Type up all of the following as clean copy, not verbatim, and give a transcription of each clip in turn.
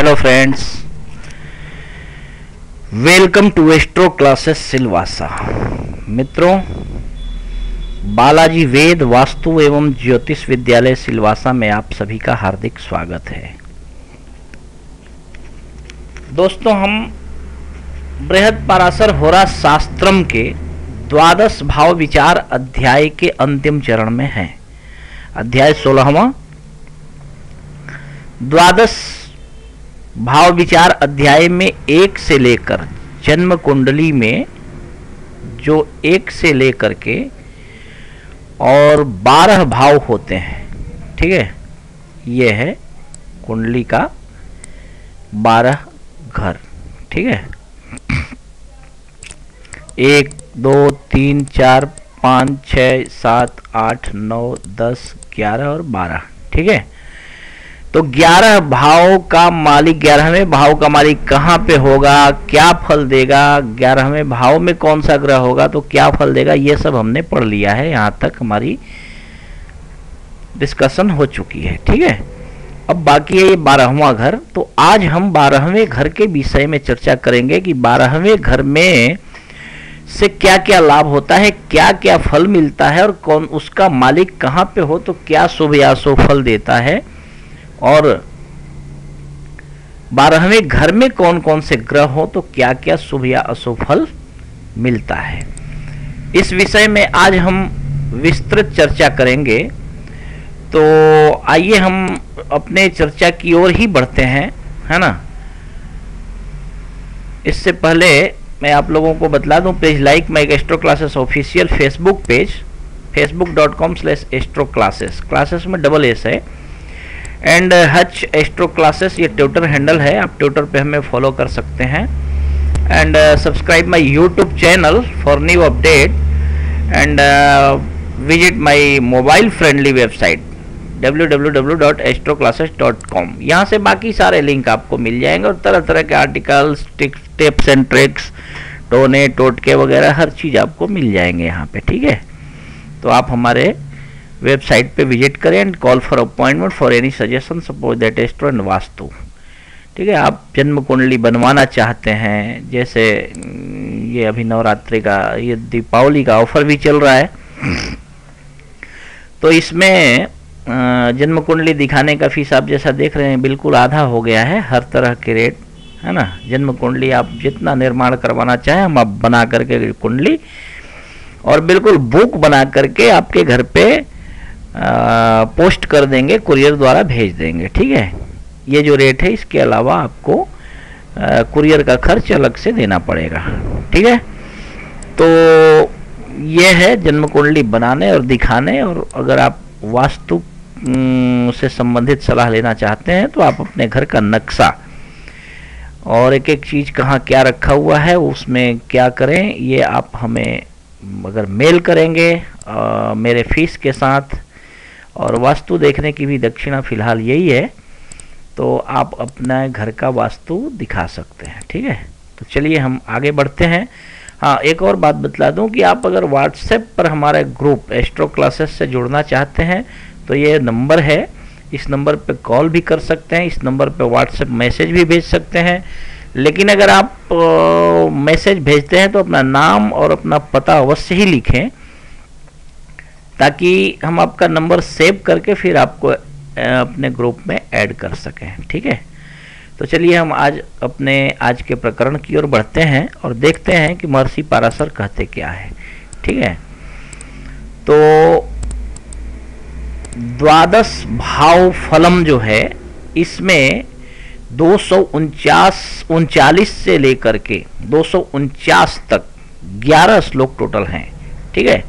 Hello friends, welcome to astro classes Silvassa. मित्रों, बालाजी वेद वास्तु एवं ज्योतिष विद्यालय सिलवासा में आप सभी का हार्दिक स्वागत है। दोस्तों, हम बृहद पराशर होरा शास्त्रम के द्वादश भाव विचार अध्याय के अंतिम चरण में हैं। अध्याय 16वां द्वादश भाव विचार अध्याय में 1 से लेकर जन्म कुंडली में जो 1 से लेकर के और 12 भाव होते हैं, ठीक है, ये है कुंडली का 12 घर, ठीक है। 1 2 3 4 5 6 7 8 9 10 11 और 12, ठीक है। तो 11 भाव का मालिक, 11वें भाव का मालिक कहाँ पे होगा, क्या फल देगा, 11वें भाव में कौन सा ग्रह होगा तो क्या फल देगा, ये सब हमने पढ़ लिया है। यहाँ तक हमारी डिस्कशन हो चुकी है, ठीक है। अब बाकी है ये 12वां घर। तो आज हम 12वें घर के विषय में चर्चा करेंगे कि 12वें घर में से क्या क्या लाभ होता है, क्या क्या फल मिलता है और कौन उसका मालिक कहाँ पे हो तो क्या शुभ या अशुभ फल देता है, और 12वें घर में कौन कौन से ग्रह हो तो क्या क्या शुभ या अशुभ फल मिलता है। इस विषय में आज हम विस्तृत चर्चा करेंगे। तो आइए हम अपने चर्चा की ओर ही बढ़ते हैं, है ना। इससे पहले मैं आप लोगों को बतला दूं, please like my astro classes official Facebook page, facebook.com/एस्ट्रो क्लासेस, क्लासेस में डबल एस है, एंड हच एस्ट्रो क्लासेस ये ट्विटर हैंडल है, आप ट्विटर पे हमें फॉलो कर सकते हैं। And subscribe my YouTube channel for new update, and visit my mobile friendly website www.astroclasses.com। यहाँ से बाकी सारे लिंक आपको मिल जाएंगे और तरह तरह के articles, tips and tricks, donate, टोटके वगैरह हर चीज़ आपको मिल जाएंगे यहाँ पे, ठीक है। तो आप हमारे वेबसाइट पे विजिट करें and call for appointment for any suggestion suppose that astro and vastu, ठीक है। आप जन्म कुंडली बनवाना चाहते हैं, जैसे ये अभी नवरात्रि का, ये दीपावली का ऑफर भी चल रहा है, तो इसमें जन्म कुंडली दिखाने का फीस आप जैसा देख रहे हैं बिल्कुल आधा हो गया है, हर तरह के रेट, है ना। जन्म कुंडली आप जितना निर्माण करवाना चाहें हम आप बना करके कुंडली और बिल्कुल बुक बना करके आपके घर पे पोस्ट कर देंगे, कुरियर द्वारा भेज देंगे, ठीक है। ये जो रेट है इसके अलावा आपको कुरियर का खर्च अलग से देना पड़ेगा, ठीक है। तो ये है जन्म कुंडली बनाने और दिखाने। और अगर आप वास्तु से संबंधित सलाह लेना चाहते हैं तो आप अपने घर का नक्शा और एक एक चीज़ कहाँ क्या रखा हुआ है, उसमें क्या करें, ये आप हमें अगर मेल करेंगे मेरे फीस के साथ, और वास्तु देखने की भी दक्षिणा फिलहाल यही है, तो आप अपना घर का वास्तु दिखा सकते हैं, ठीक है। तो चलिए हम आगे बढ़ते हैं। हाँ, एक और बात बतला दूं कि आप अगर व्हाट्सएप पर हमारे ग्रुप एस्ट्रो क्लासेस से जुड़ना चाहते हैं तो ये नंबर है, इस नंबर पे कॉल भी कर सकते हैं, इस नंबर पे व्हाट्सएप मैसेज भी भेज सकते हैं। लेकिन अगर आप मैसेज भेजते हैं तो अपना नाम और अपना पता अवश्य ही लिखें, ताकि हम आपका नंबर सेव करके फिर आपको अपने ग्रुप में ऐड कर सकें, ठीक है। तो चलिए हम आज के प्रकरण की ओर बढ़ते हैं और देखते हैं कि महर्षि पराशर कहते क्या है, ठीक है। तो द्वादश भाव फलम जो है इसमें 239 से लेकर के 249 तक 11 श्लोक टोटल हैं, ठीक है।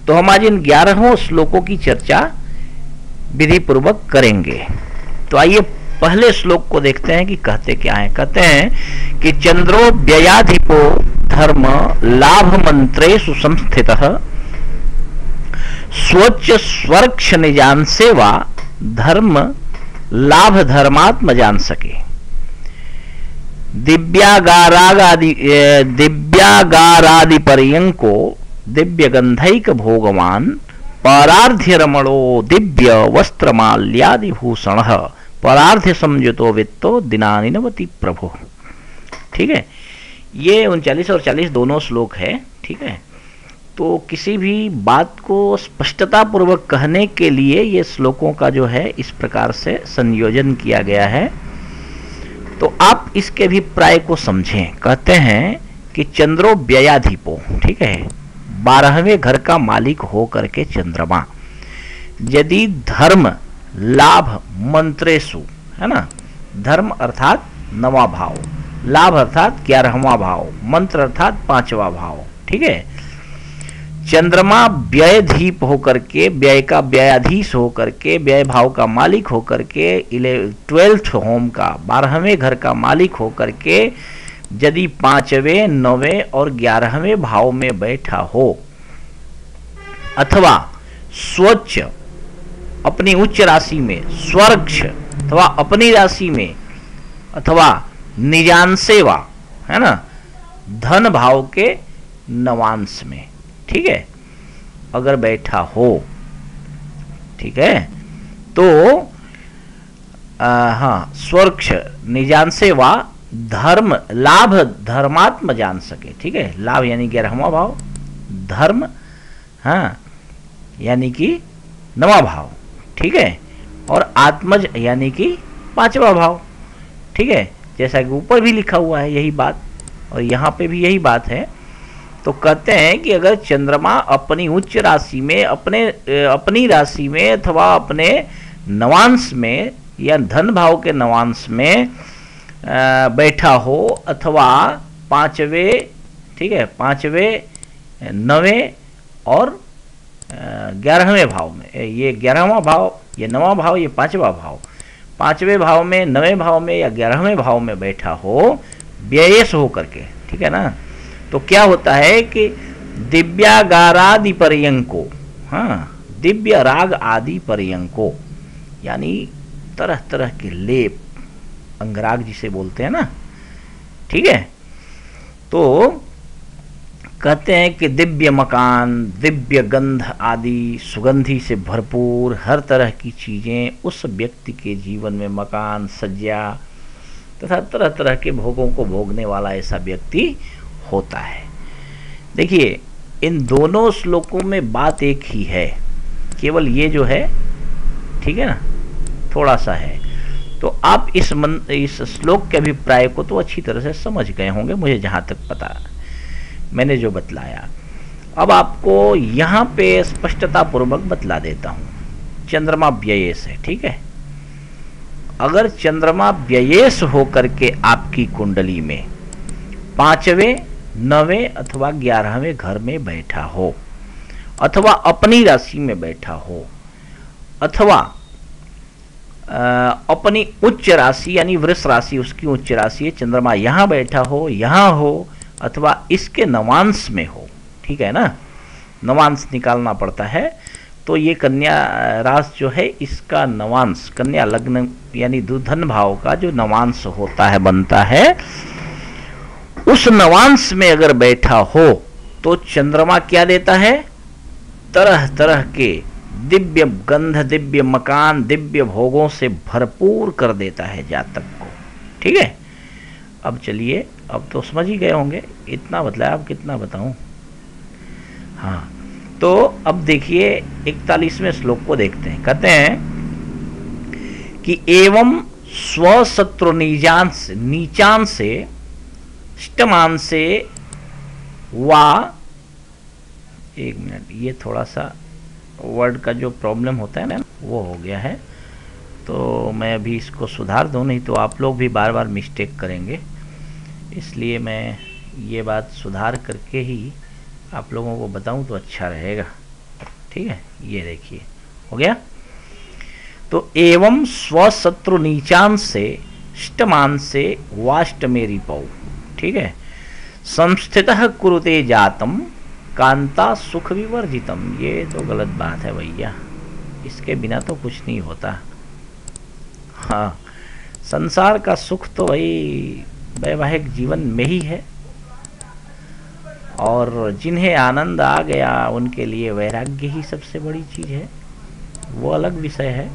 तो हम आज इन 11 श्लोकों की चर्चा विधि पूर्वक करेंगे। तो आइए पहले श्लोक को देखते हैं कि कहते क्या है। कहते हैं कि चंद्रो व्ययाधिपो धर्म लाभ मंत्रे सुसंस्थितः स्वच्छ स्वर्क्ष निजान सेवा धर्म लाभ धर्मात्म जान सके। दिव्यागारादि पर्यंको दिव्य गंधैक भोगवान पारार्ध्य रमणो दिव्य वस्त्रमाल्यादि भूषण परार्थ समझतो वित्तो दिनानि नवति प्रभु। ठीक है, ये 39 और 40 दोनों श्लोक है। ठीक है, तो किसी भी बात को स्पष्टता पूर्वक कहने के लिए ये श्लोकों का जो है इस प्रकार से संयोजन किया गया है। तो आप इसके अभिप्राय को समझें। कहते हैं कि चंद्रो व्ययाधिपो, ठीक है, 12वें घर का मालिक हो करके चंद्रमा, यदि धर्म लाभ मंत्रेशु, है ना, धर्म अर्थात 9वां भाव, लाभ अर्थात 11वां भाव, मंत्र अर्थात 5वां भाव। ठीक है, चंद्रमा व्ययधीप होकर के, व्यय का व्ययाधीश होकर के, व्यय भाव का मालिक होकर के, 12th होम का 12वें घर का मालिक होकर के यदि 5वें 9वें और 11वें भाव में बैठा हो, अथवा स्वच्छ अपनी उच्च राशि में, स्वर्क्ष अथवा अपनी राशि में, अथवा निजांसेवा, है ना, धन भाव के नवांश में, ठीक है, अगर बैठा हो, ठीक है, तो हाँ, स्वर्क्ष निजांसेवा धर्म लाभ धर्मात्म जान सके। ठीक है, लाभ यानी 11वां भाव, धर्म हाँ यानी कि 9वां भाव, ठीक है, और आत्मज यानी कि 5वां भाव। ठीक है, जैसा कि ऊपर भी लिखा हुआ है यही बात, और यहाँ पे भी यही बात है। तो कहते हैं कि अगर चंद्रमा अपनी उच्च राशि में, अपनी राशि में अथवा अपने नवांश में या धन भाव के नवांश में बैठा हो, अथवा 5वें, ठीक है, 5वें 9वें और 11वें भाव में, ये 11वां भाव, ये 9वां भाव, ये 5वां भाव, 5वें भाव में, 9वें भाव में या 11वें भाव में बैठा हो व्ययस हो करके, ठीक है ना, तो क्या होता है कि दिव्यागारादि पर्यंको, हाँ, दिव्य राग आदि पर्यंको, यानी तरह तरह के लेप, अंगराग जिसे बोलते हैं ना, ठीक है, तो कहते हैं कि दिव्य मकान, दिव्य गंध आदि सुगंधि से भरपूर हर तरह की चीज़ें उस व्यक्ति के जीवन में, मकान, सज्जा तथा तरह तरह के भोगों को भोगने वाला ऐसा व्यक्ति होता है। देखिए, इन दोनों श्लोकों में बात एक ही है, केवल ये जो है, ठीक है ना, थोड़ा सा है। तो आप इस श्लोक के अभिप्राय को तो अच्छी तरह से समझ गए होंगे, मुझे जहाँ तक पता, मैंने जो बतलाया। अब आपको यहाँ पे स्पष्टता पूर्वक बतला देता हूँ। चंद्रमा व्ययेश है, ठीक है, अगर चंद्रमा व्ययेश होकर के आपकी कुंडली में 5वें 9वें अथवा 11वें घर में बैठा हो, अथवा अपनी राशि में बैठा हो, अथवा अपनी उच्च राशि यानी वृष राशि, उसकी उच्च राशि है, चंद्रमा यहाँ बैठा हो, यहाँ हो, अथवा इसके नवांश में हो, ठीक है ना, नवांश निकालना पड़ता है। तो ये कन्या राशि जो है, इसका नवांश, कन्या लग्न यानी धन भाव का जो नवांश होता है, बनता है, उस नवांश में अगर बैठा हो तो चंद्रमा क्या देता है, तरह तरह के दिव्य गंध, दिव्य मकान, दिव्य भोगों से भरपूर कर देता है जातक को। ठीक है, अब चलिए, अब तो समझ ही गए होंगे, इतना बतलाया, अब कितना बताऊं। हाँ, तो अब देखिए 41वें श्लोक को देखते हैं। कहते हैं कि एवं स्वशत्रु नीचान से अष्टमान से वा, एक मिनट, ये थोड़ा सा वर्ड का जो प्रॉब्लम होता है ना, वो हो गया है, तो मैं अभी इसको सुधार दूं, नहीं तो आप लोग भी बार बार मिस्टेक करेंगे, इसलिए मैं ये बात सुधार करके ही आप लोगों को बताऊं तो अच्छा रहेगा। ठीक है, ये देखिए हो गया। तो एवं स्वशत्रु नीचान से अष्टमान से वाष्टमेरी पौ, ठीक है, संस्थितः कुरुते जातम कांता सुख विवर्जितम। ये तो गलत बात है भैया, इसके बिना तो कुछ नहीं होता। हाँ, संसार का सुख तो भाई वैवाहिक जीवन में ही है, और जिन्हें आनंद आ गया उनके लिए वैराग्य ही सबसे बड़ी चीज़ है, वो अलग विषय है।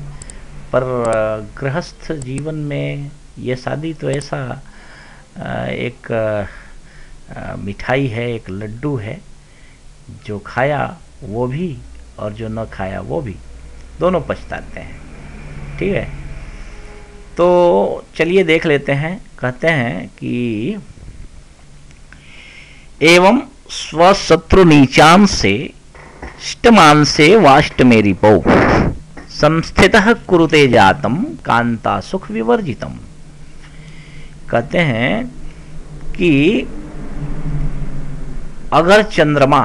पर गृहस्थ जीवन में ये शादी तो ऐसा एक मिठाई है, एक लड्डू है, जो खाया वो भी और जो न खाया वो भी, दोनों पछताते हैं। ठीक है, तो चलिए देख लेते हैं। कहते हैं कि एवं स्वशत्रु नीचान से ष्टमान से वाष्ट मेरी पौ संस्थितः कुरुते जातम कांता सुख विवर्जितम। कहते हैं कि अगर चंद्रमा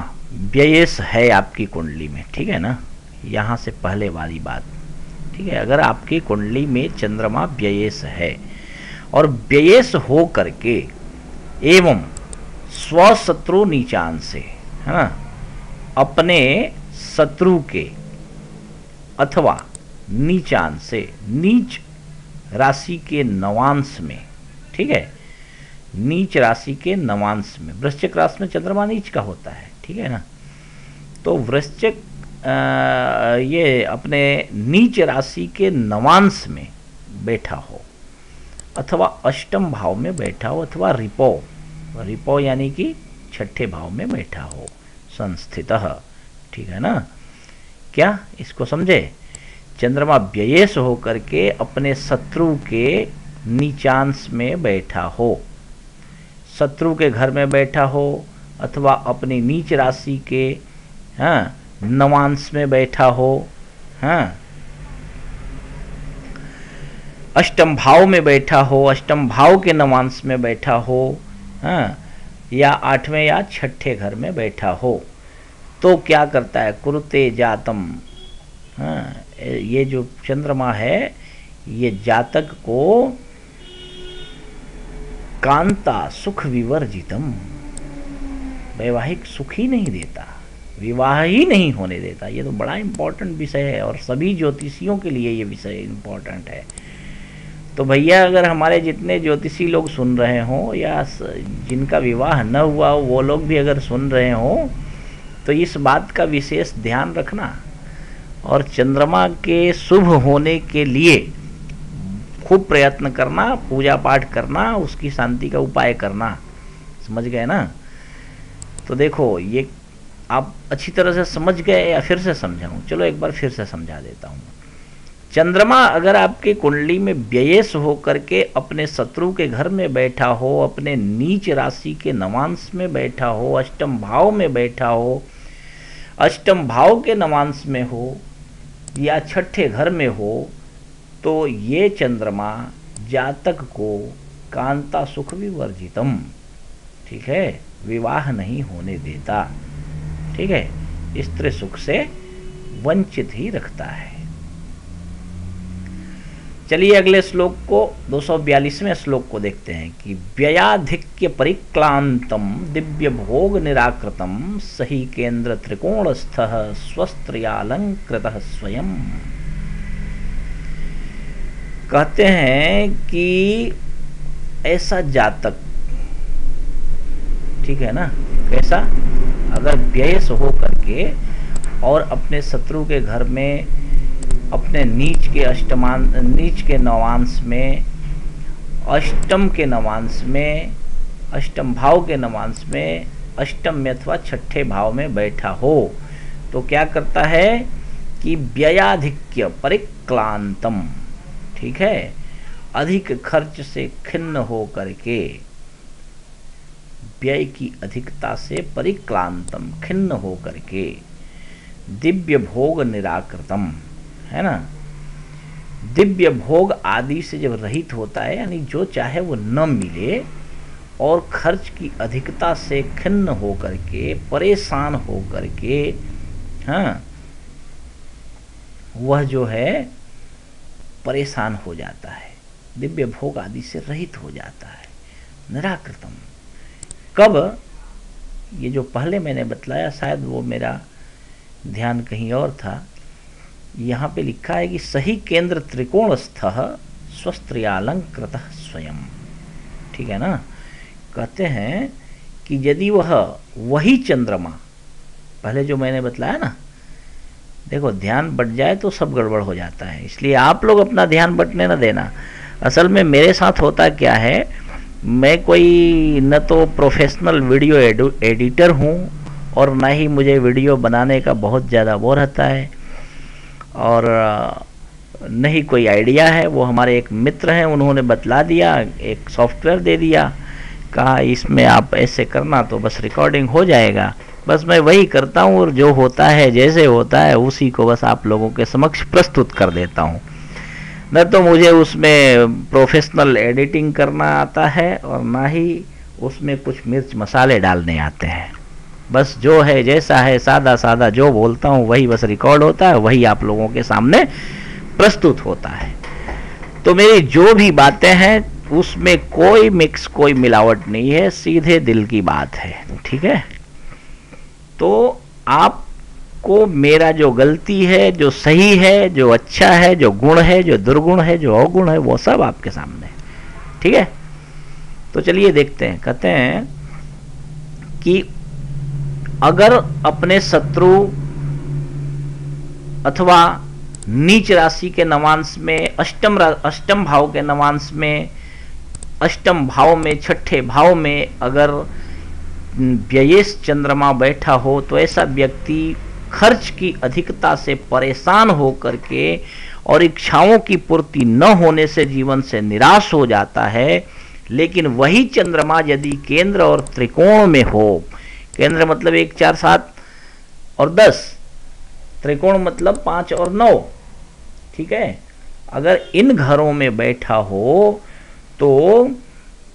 व्ययेश है आपकी कुंडली में, ठीक है ना, यहां से पहले वाली बात, ठीक है, अगर आपकी कुंडली में चंद्रमा व्ययेश है और व्ययेश हो करके एवं स्वशत्रु नीचान से, है ना, अपने शत्रु के अथवा नीचान से, नीच राशि के नवांश में, ठीक है, नीच राशि के नवांश में, वृश्चिक राशि में चंद्रमा नीच का होता है, ठीक है ना, तो वृश्चिक ये अपने नीच राशि के नवांश में बैठा हो अथवा अष्टम भाव में बैठा हो अथवा रिपो, रिपो यानी कि छठे भाव में बैठा हो, संस्थितः, ठीक है ना। क्या इसको समझे? चंद्रमा व्ययेश हो करके अपने शत्रु के नीचांश में बैठा हो, शत्रु के घर में बैठा हो अथवा अपनी नीच राशि के नवांश में बैठा हो, अष्टम भाव में बैठा हो, अष्टम भाव के नवांश में बैठा हो, या आठवें या छठे घर में बैठा हो, तो क्या करता है? कुरुते जातम, ये जो चंद्रमा है ये जातक को कांता सुख विवर्जितम, वैवाहिक सुख ही नहीं देता, विवाह ही नहीं होने देता। ये तो बड़ा इम्पोर्टेंट विषय है और सभी ज्योतिषियों के लिए ये विषय इम्पोर्टेंट है। तो भैया अगर हमारे जितने ज्योतिषी लोग सुन रहे हों या जिनका विवाह न हुआ हो वो लोग भी अगर सुन रहे हों तो इस बात का विशेष ध्यान रखना और चंद्रमा के शुभ होने के लिए खूब प्रयत्न करना, पूजा पाठ करना, उसकी शांति का उपाय करना। समझ गए ना? तो देखो ये आप अच्छी तरह से समझ गए या फिर से समझाऊं? चलो एक बार फिर से समझा देता हूं। चंद्रमा अगर आपके कुंडली में व्ययेश हो करके अपने शत्रु के घर में बैठा हो, अपने नीच राशि के नवांश में बैठा हो, अष्टम भाव में बैठा हो, अष्टम भाव के नवांश में हो या छठे घर में हो, तो ये चंद्रमा जातक को कांता सुख विवर्जितम, ठीक है, विवाह नहीं होने देता, ठीक है, स्त्री सुख से वंचित ही रखता है। चलिए अगले श्लोक को 242वें श्लोक को देखते हैं कि व्ययाधिक्य परिक्लांतम दिव्य भोग निराकृतम सही केंद्र त्रिकोणस्थः स्वस्त्रयालंकृतः स्वयं। कहते हैं कि ऐसा जातक, ठीक है ना, कैसा? अगर व्ययस हो करके और अपने शत्रु के घर में अपने नीच के नवांश में, अष्टम के नवांश में, अष्टम भाव के नवांश में, अष्टम में अथवा छठे भाव में बैठा हो, तो क्या करता है कि व्ययाधिक्य परिक्लांतम, ठीक है, अधिक खर्च से खिन्न हो करके, व्यय की अधिकता से परिक्लांतम, खिन्न हो करके, दिव्य भोग निराकृतम, है ना, दिव्य भोग आदि से जब रहित होता है, यानी जो चाहे वो न मिले और खर्च की अधिकता से खिन्न हो करके, परेशान हो करके, वह जो है परेशान हो जाता है, दिव्य भोग आदि से रहित हो जाता है। निराकृतम कब? ये जो पहले मैंने बतलाया, शायद वो मेरा ध्यान कहीं और था, यहाँ पे लिखा है कि सही केंद्र त्रिकोणस्थः स्वस्त्रयालंकृतः स्वयं, ठीक है ना। कहते हैं कि यदि वही चंद्रमा, पहले जो मैंने बतलाया ना देखो ध्यान बट जाए तो सब गड़बड़ हो जाता है, इसलिए आप लोग अपना ध्यान बटने ना देना। असल में मेरे साथ होता क्या है, मैं कोई न तो प्रोफेशनल वीडियो एडिटर हूँ और ना ही मुझे वीडियो बनाने का बहुत ज़्यादा वो रहता है, और नहीं कोई आइडिया है। वो हमारे एक मित्र हैं, उन्होंने बतला दिया, एक सॉफ्टवेयर दे दिया, कहा इसमें आप ऐसे करना तो बस रिकॉर्डिंग हो जाएगा। बस मैं वही करता हूँ और जो होता है जैसे होता है उसी को बस आप लोगों के समक्ष प्रस्तुत कर देता हूँ। न तो मुझे उसमें प्रोफेशनल एडिटिंग करना आता है और ना ही उसमें कुछ मिर्च मसाले डालने आते हैं। बस जो है जैसा है सादा सादा जो बोलता हूँ वही बस रिकॉर्ड होता है, वही आप लोगों के सामने प्रस्तुत होता है। तो मेरी जो भी बातें हैं उसमें कोई मिक्स कोई मिलावट नहीं है, सीधे दिल की बात है, ठीक है। तो आपको मेरा जो गलती है, जो सही है, जो अच्छा है, जो गुण है, जो दुर्गुण है, जो अवगुण है, वो सब आपके सामने, ठीक है। तो चलिए देखते हैं। कहते हैं कि अगर अपने शत्रु अथवा नीच राशि के नवांश में अष्टम भाव के नवांश में, अष्टम भाव में, छठे भाव में अगर व्ययेश चंद्रमा बैठा हो तो ऐसा व्यक्ति खर्च की अधिकता से परेशान होकर के और इच्छाओं की पूर्ति न होने से जीवन से निराश हो जाता है। लेकिन वही चंद्रमा यदि केंद्र और त्रिकोण में हो, केंद्र मतलब 1, 4, 7 और 10, त्रिकोण मतलब 5 और 9, ठीक है। अगर इन घरों में बैठा हो तो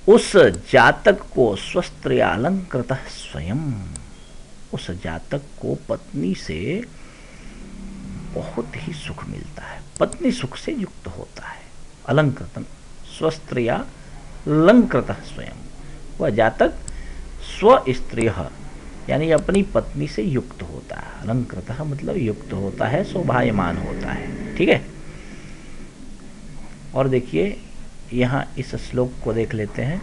उस जातक को स्वस्त्रिया अलंकृत स्वयं, उस जातक को पत्नी से बहुत ही सुख मिलता है, पत्नी सुख से युक्त होता है। अलंकृतम स्वस्त्रिया अलंकृत स्वयं, वह जातक स्व स्त्रिय यानी अपनी पत्नी से युक्त होता है। अलंकृत मतलब युक्त होता है, शोभायमान होता है, ठीक है। और देखिए यहाँ इस श्लोक को देख लेते हैं।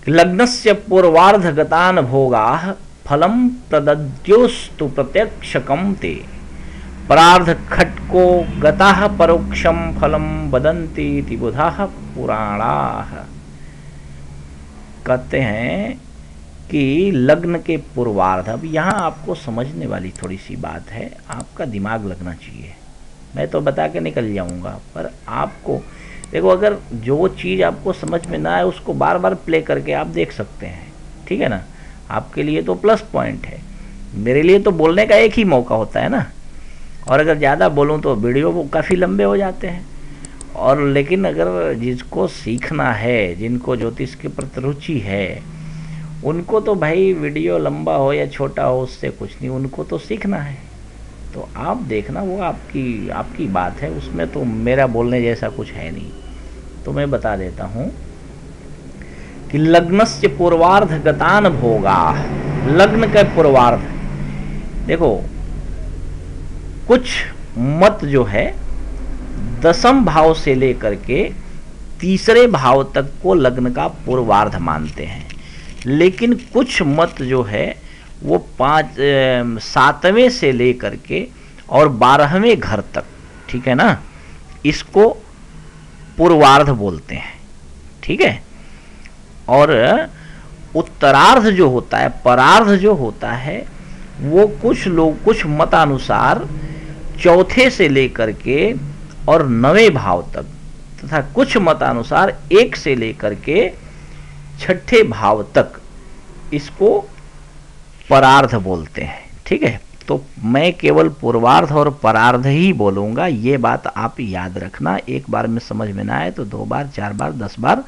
लग्नस्य पूर्वार्ध गतान भोगाः फलम प्रदद्योस्तु प्रत्यक्षकम ते, परार्ध खट्को गताः परोक्षम फलम वदन्ति इति बुधाः पुराणाः। कहते हैं कि लग्न के पूर्वार्ध, अब यहाँ आपको समझने वाली थोड़ी सी बात है, आपका दिमाग लगना चाहिए। मैं तो बता के निकल जाऊंगा, पर आपको देखो, अगर जो चीज़ आपको समझ में ना आए उसको बार बार प्ले करके आप देख सकते हैं, ठीक है ना। आपके लिए तो प्लस पॉइंट है, मेरे लिए तो बोलने का एक ही मौका होता है ना। और अगर ज़्यादा बोलूँ तो वीडियो वो काफ़ी लंबे हो जाते हैं। और लेकिन अगर जिसको सीखना है, जिनको ज्योतिष के प्रति रुचि है, उनको तो भाई वीडियो लंबा हो या छोटा हो उससे कुछ नहीं, उनको तो सीखना है। तो आप देखना, वो आपकी बात है, उसमें तो मेरा बोलने जैसा कुछ है नहीं। तो मैं बता देता हूं कि लग्नस्य पूर्वार्ध गतान भोगा, लग्न का पूर्वार्ध, देखो कुछ मत जो है 10वें भाव से लेकर के 3रे भाव तक को लग्न का पूर्वार्ध मानते हैं। लेकिन कुछ मत जो है वो 7वें से लेकर के और 12वें घर तक, ठीक है ना, इसको पूर्वार्ध बोलते हैं, ठीक है। और उत्तरार्ध जो होता है, परार्ध जो होता है, वो कुछ मतानुसार 4थे से लेकर के और 9वें भाव तक, तथा कुछ मतानुसार 1 से लेकर के 6ठे भाव तक इसको परार्ध बोलते हैं, ठीक है। तो मैं केवल पूर्वार्ध और परार्ध ही बोलूंगा, ये बात आप याद रखना। एक बार में समझ में ना आए तो 2 बार, 4 बार, 10 बार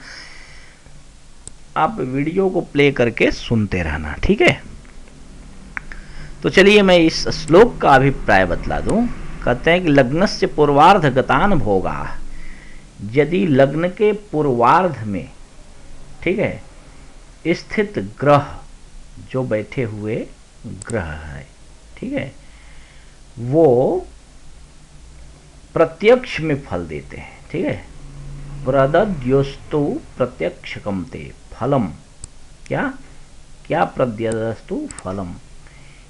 आप वीडियो को प्ले करके सुनते रहना, ठीक है। तो चलिए मैं इस श्लोक का अभिप्राय बतला दूं। कहते हैं कि लग्नस्य पूर्वार्ध गतान भोगा, यदि लग्न के पूर्वार्ध में, ठीक है, स्थित ग्रह जो बैठे हुए ग्रह है, ठीक है, वो प्रत्यक्ष में फल देते हैं, ठीक है। प्रदद्योस्तु प्रत्यक्षकम ते फलम, क्या प्रद्यस्तु फलम,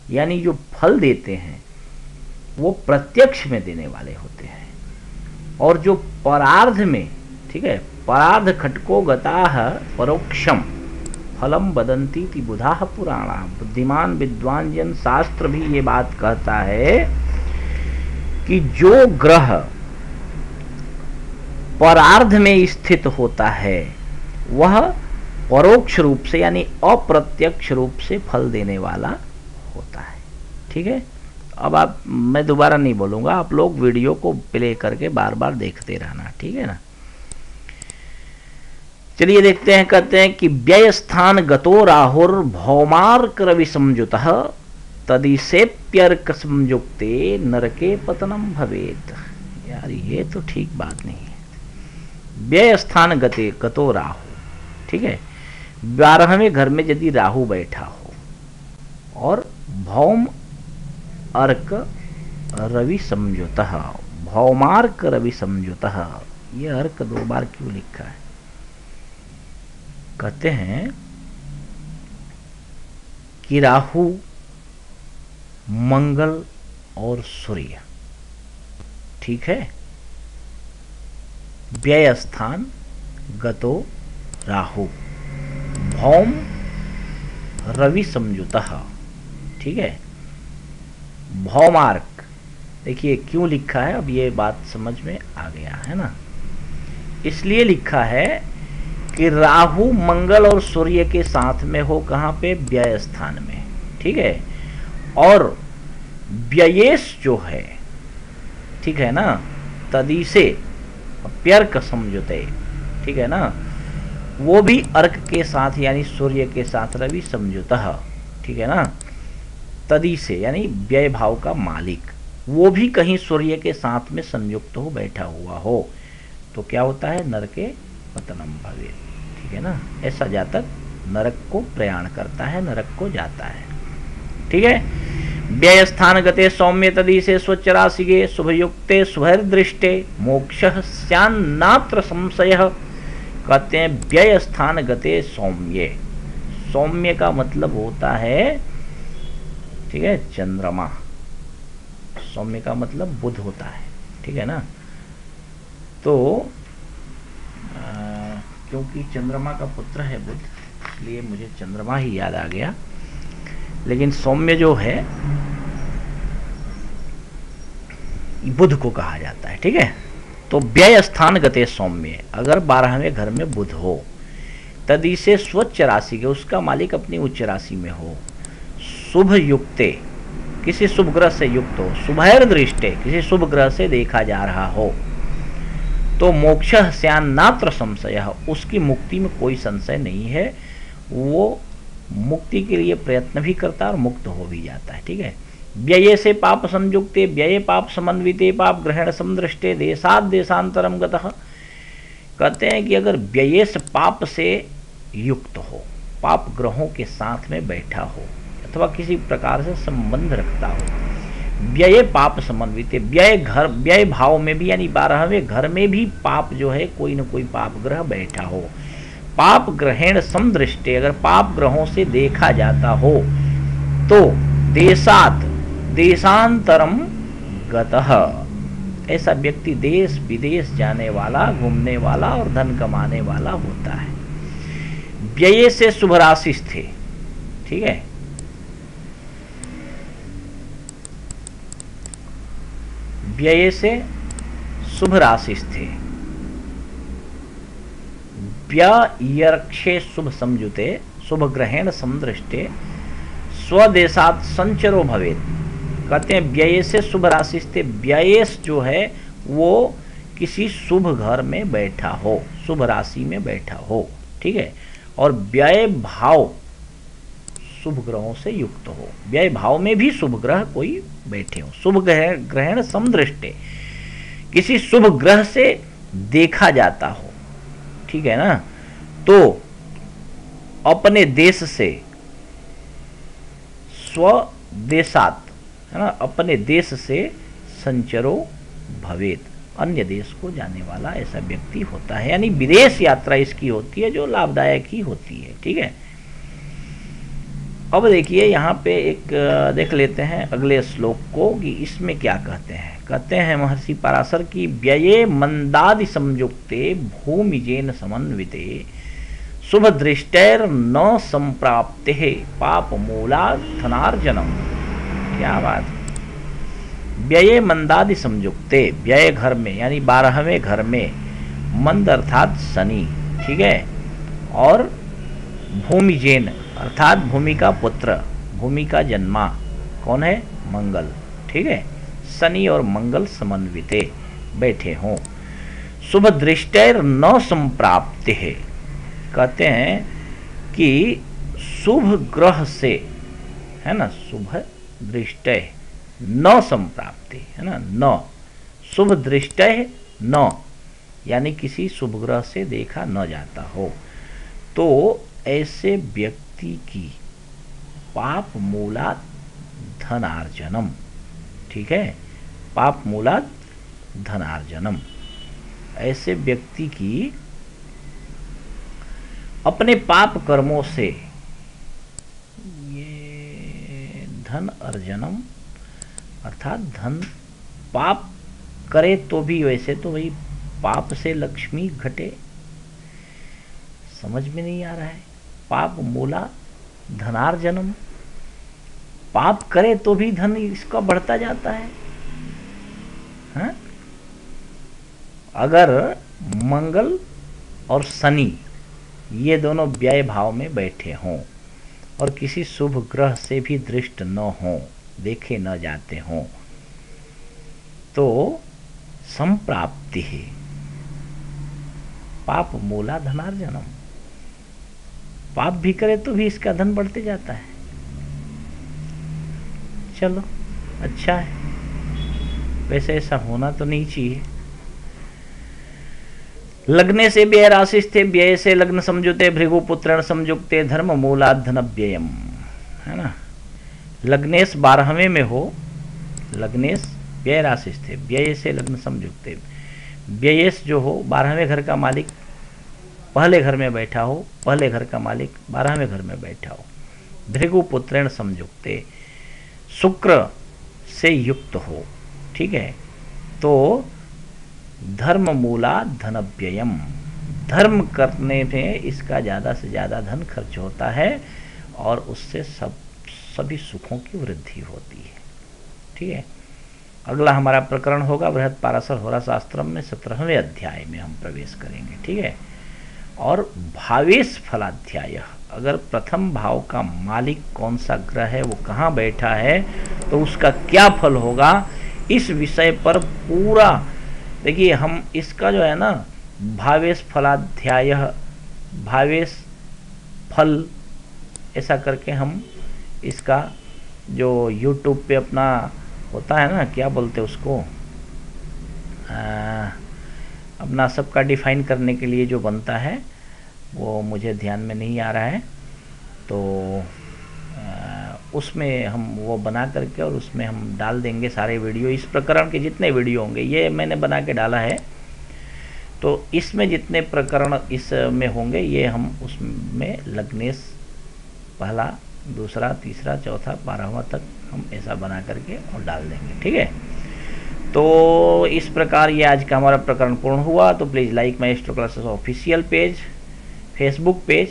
यानी जो फल देते हैं वो प्रत्यक्ष में देने वाले होते हैं। और जो परार्ध में, ठीक है, परार्ध खटको गताह परोक्षम फलम वदंती ति बुधाः पुराणा। बुद्धिमान विद्वान जन शास्त्र भी ये बात कहता है कि जो ग्रह परार्ध में स्थित होता है वह परोक्ष रूप से यानी अप्रत्यक्ष रूप से फल देने वाला होता है। ठीक है, अब मैं दोबारा नहीं बोलूंगा, आप लोग वीडियो को प्ले करके बार बार देखते रहना, ठीक है ना। चलिए देखते हैं, कहते हैं कि व्यय स्थान गतो राहुर भौमार्क रवि संयुतः तदिसेप्यर्क संयुक्ते नरके पतनम भवेत। यार ये तो ठीक बात नहीं है। व्यय स्थान गतो राहु, ठीक है, 12वें घर में यदि राहु बैठा हो और भौम अर्क रवि संयुतः, भौमार्क रवि संयुतः, ये अर्क 2 बार क्यों लिखा है? कहते हैं कि राहु, मंगल और सूर्य, ठीक है, व्यय स्थान गतो राहु भौम रवि संयुतः, ठीक है, भौमार्क, देखिए क्यों लिखा है, अब ये बात समझ में आ गया है ना। इसलिए लिखा है कि राहु मंगल और सूर्य के साथ में हो, कहाँ पे? व्यय स्थान में, ठीक है। और व्ययेश जो है, ठीक है ना, तदिसे प्यर्क समझौते, ठीक है ना, वो भी अर्क के साथ यानी सूर्य के साथ रवि समझौता, ठीक है ना। तदी से यानी व्यय भाव का मालिक, वो भी कहीं सूर्य के साथ में संयुक्त हो, बैठा हुआ हो, तो क्या होता है? नरके पतनम भवेत, ठीक है ना। ऐसा जातक नरक को प्रयाण करता है, नरक को जाता है, ठीक है। व्यय स्थान गते सौम्य तदी से स्वच्छ राशिगे शुभयुक्ते शुभदृष्टे मोक्षः स्यान्नात्र संशयः। कहते हैं व्यय स्थान गते सौम्य, सौम्य का मतलब होता है, ठीक है, चंद्रमा, सौम्य का मतलब बुध होता है, ठीक है ना। तो क्योंकि चंद्रमा का पुत्र है बुध, इसलिए मुझे चंद्रमा ही याद आ गया, लेकिन सौम्य जो है बुध को कहा जाता है, ठीक है। तो व्यय स्थान गते सौम्य, अगर 12वें घर में बुध हो, तदी से स्वच्छ राशि के, उसका मालिक अपनी उच्च राशि में हो, शुभ युक्ते, किसी शुभ ग्रह से युक्त हो, शुभैर दृष्टे, किसी शुभ ग्रह से देखा जा रहा हो, तो मोक्षः स्यान्नात्र संशयः, उसकी मुक्ति में कोई संशय नहीं है, वो मुक्ति के लिए प्रयत्न भी करता है और मुक्त हो भी जाता है, ठीक है। व्यये से पाप संयुक्ते व्यये पाप समन्विते पाप ग्रहण समदृष्टे देशाद देशांतरम गतः। कहते हैं कि अगर व्यये से पाप से युक्त हो, पाप ग्रहों के साथ में बैठा हो अथवा किसी प्रकार से संबंध रखता हो, व्यय पाप समन्वित, व्यय घर, व्यय भाव में भी यानी 12वें घर में भी पाप जो है, कोई न कोई पाप ग्रह बैठा हो, पाप ग्रहण समदृष्टे, अगर पाप ग्रहों से देखा जाता हो, तो देशात देशांतरम गतः, ऐसा व्यक्ति देश विदेश जाने वाला, घूमने वाला और धन कमाने वाला होता है। व्यय से शुभ राशि थे, ठीक है, व्यय से शुभ राशि थे, व्ययर्क्षे शुभ संयुते शुभ ग्रहण समदृष्टे स्वदेशात संचरो भवेत। कहते हैं व्यय से शुभ राशि से, व्ययेश जो है वो किसी शुभ घर में बैठा हो, शुभ राशि में बैठा हो, ठीक है। और व्यय भाव शुभ ग्रहों से युक्त हो, व्यय भाव में भी शुभ ग्रह कोई बैठे हो, शुभ ग्रहण समदृष्टे, किसी शुभ ग्रह से देखा जाता हो, ठीक है ना, तो अपने देश से स्वदेशात, है ना, अपने देश से संचरो भवेत, अन्य देश को जाने वाला ऐसा व्यक्ति होता है, यानी विदेश यात्रा इसकी होती है जो लाभदायक ही होती है, ठीक है। अब देखिए यहाँ पे एक देख लेते हैं अगले श्लोक को कि इसमें क्या कहते हैं। कहते हैं महर्षि पराशर की व्यये मंदादि संयुक्ते भूमिजेन समन्विते शुभ दृष्टैर न संप्राप्ते पाप मूला धनार्जनम। क्या बात। व्यये मंदादि संयुक्ते, व्यय घर में यानी 12वें घर में, मंद अर्थात शनि, ठीक है, और भूमिजेन अर्थात भूमि का पुत्र, भूमि का जन्मा कौन है, मंगल, ठीक है, शनि और मंगल समन्विते बैठे हों। शुभ दृष्टैर न संप्राप्ते है, कहते हैं कि शुभ ग्रह से, है ना, शुभ दृष्टय न संप्राप्ति, है ना, न शुभ दृष्टय न यानी किसी शुभ ग्रह से देखा न जाता हो, तो ऐसे व्यक्ति की पाप मूलात धनार्जनम, ठीक है, पाप मूलात धनार्जनम, ऐसे व्यक्ति की अपने पाप कर्मों से ये धन अर्जनम अर्थात धन, पाप करे तो भी, वैसे तो वही पाप से लक्ष्मी घटे, समझ में नहीं आ रहा है। पाप मूला धनार्जनम, पाप करे तो भी धन इसका बढ़ता जाता है, हाँ? अगर मंगल और शनि ये दोनों व्यय भाव में बैठे हों और किसी शुभ ग्रह से भी दृष्ट न हों, देखे न जाते हों, तो संप्राप्ति है पाप मूला धनार्जनम, पाप भी करे तो भी इसका धन बढ़ते जाता है। चलो अच्छा है, वैसे ऐसा होना तो नहीं चाहिए। लग्ने से व्यय राशिस्थे व्यय से लग्न समझुते भृगुपुत्रण संयुक्ते धर्म मूलात धन व्ययम, है ना। लग्नेश 12वें में हो, लग्नेश व्यय राशिस्थे व्यय से लग्न समझुते, व्ययेश जो हो 12वें घर का मालिक पहले घर में बैठा हो, पहले घर का मालिक 12वें घर में बैठा हो, भृगुपुत्रेण संयुक्ते शुक्र से युक्त हो, ठीक है, तो धर्म मूला धन व्ययम, धर्म करने में इसका ज़्यादा से ज़्यादा धन खर्च होता है और उससे सभी सुखों की वृद्धि होती है, ठीक है। अगला हमारा प्रकरण होगा बृहद पाराशर होरा शास्त्रम में 17वें अध्याय में हम प्रवेश करेंगे, ठीक है। और भावेश फलाध्याय, अगर प्रथम भाव का मालिक कौन सा ग्रह है, वो कहाँ बैठा है, तो उसका क्या फल होगा, इस विषय पर पूरा देखिए। हम इसका जो है ना भावेश फलाध्याय, भावेश फल, ऐसा करके हम इसका जो YouTube पे अपना होता है ना, क्या बोलते हैं उसको, अपना सबका डिफाइन करने के लिए जो बनता है वो मुझे ध्यान में नहीं आ रहा है, तो उसमें हम वो बना करके और उसमें हम डाल देंगे सारे वीडियो, इस प्रकरण के जितने वीडियो होंगे ये मैंने बना के डाला है, तो इसमें जितने प्रकरण इसमें होंगे ये हम उसमें लग्नेश पहला, दूसरा, तीसरा, चौथा, 12वां तक हम ऐसा बना करके और डाल देंगे, ठीक है। तो इस प्रकार ये आज का हमारा प्रकरण पूर्ण हुआ। तो please like my astro classes official page, Facebook page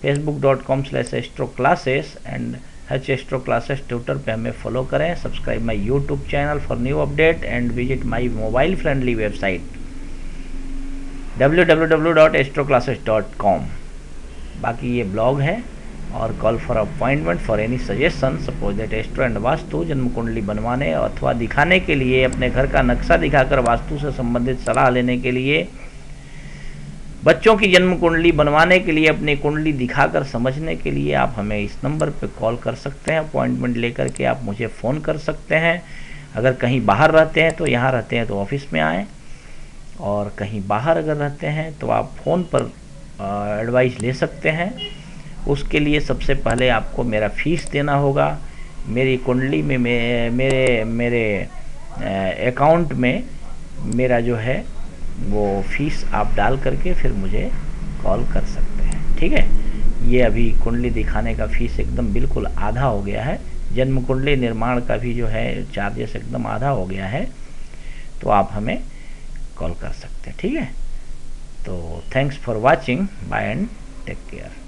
facebook.com/astroclasses and astro classes Twitter पे हमें फॉलो करें, subscribe my YouTube channel for new update and visit my mobile friendly website www.astroclasses.com। बाकी ये ब्लॉग है और call for appointment for any suggestion suppose that astro and vastu जन्म कुंडली बनवाने अथवा दिखाने के लिए, अपने घर का नक्शा दिखाकर वास्तु से संबंधित सलाह लेने के लिए, बच्चों की जन्म कुंडली बनवाने के लिए, अपनी कुंडली दिखाकर समझने के लिए आप हमें इस नंबर पर कॉल कर सकते हैं। अपॉइंटमेंट लेकर के आप मुझे फ़ोन कर सकते हैं। अगर कहीं बाहर रहते हैं तो, यहाँ रहते हैं तो ऑफिस में आएँ, और कहीं बाहर अगर रहते हैं तो आप फ़ोन पर एडवाइस ले सकते हैं। उसके लिए सबसे पहले आपको मेरा फीस देना होगा। मेरी कुंडली में मेरे अकाउंट में मेरा जो है वो फीस आप डाल करके फिर मुझे कॉल कर सकते हैं, ठीक है। ये अभी कुंडली दिखाने का फीस एकदम बिल्कुल आधा हो गया है। जन्म कुंडली निर्माण का भी जो है चार्जेस एकदम आधा हो गया है। तो आप हमें कॉल कर सकते हैं, ठीक है। तो thanks for watching, bye and take care.